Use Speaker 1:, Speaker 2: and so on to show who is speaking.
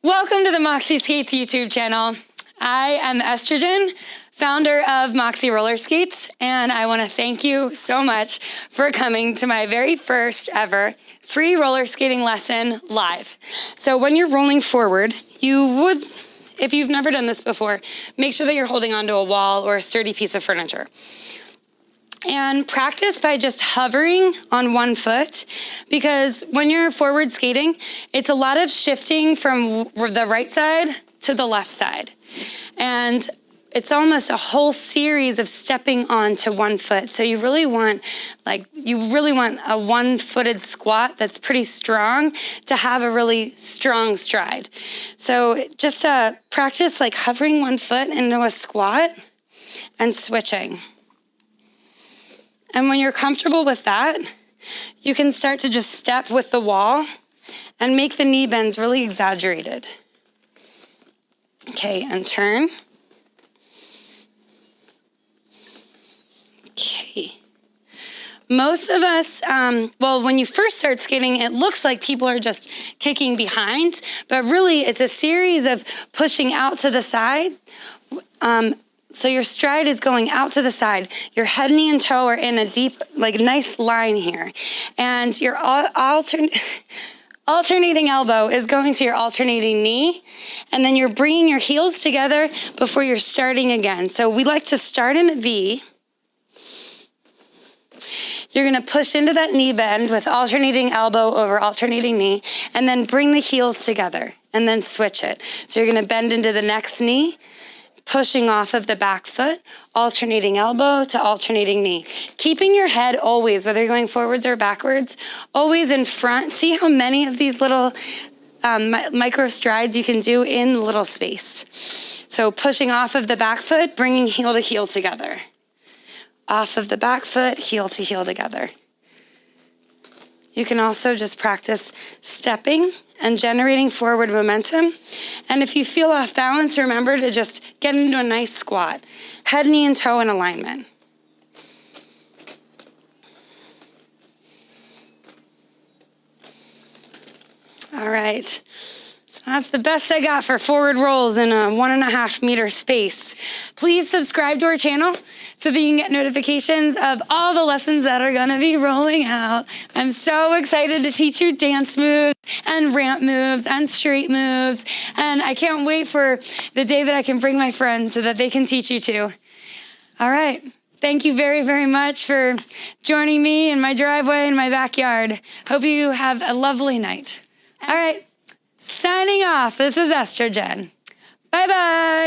Speaker 1: Welcome to the Moxi Skates YouTube channel. I am Estro Jen, founder of Moxi Roller Skates, and I want to thank you so much for coming to my very first ever free roller skating lesson live. So when you're rolling forward, you would, if you've never done this before, make sure that you're holding onto a wall or a sturdy piece of furniture. And practice by just hovering on one foot, because when you're forward skating, it's a lot of shifting from the right side to the left side. And it's almost a whole series of stepping onto one foot. So you really want a one-footed squat that's pretty strong to have a really strong stride. So just practice like hovering one foot into a squat and switching. And when you're comfortable with that, you can start to just step with the wall and make the knee bends really exaggerated. Okay, and turn. Okay. Most of us, when you first start skating, it looks like people are just kicking behind, but really it's a series of pushing out to the side. So your stride is going out to the side. Your head, knee, and toe are in a deep, nice line here. And your alternating elbow is going to your alternating knee. And then you're bringing your heels together before you're starting again. So we like to start in a V. You're gonna push into that knee bend with alternating elbow over alternating knee, and then bring the heels together, and then switch it. So you're gonna bend into the next knee, pushing off of the back foot, alternating elbow to alternating knee. Keeping your head always, whether you're going forwards or backwards, always in front. See how many of these little micro strides you can do in little space. So pushing off of the back foot, bringing heel to heel together. Off of the back foot, heel to heel together. You can also just practice stepping and generating forward momentum. And if you feel off balance, remember to just get into a nice squat. Head, knee, and toe in alignment. All right. So that's the best I got for forward rolls in a 1.5 meter space. Please subscribe to our channel so that you can get notifications of all the lessons that are gonna be rolling out. I'm so excited to teach you dance moves and ramp moves and straight moves. And I can't wait for the day that I can bring my friends so that they can teach you too. All right. Thank you very, very much for joining me in my driveway in my backyard. Hope you have a lovely night. All right. Signing off. This is Estro Jen. Bye-bye.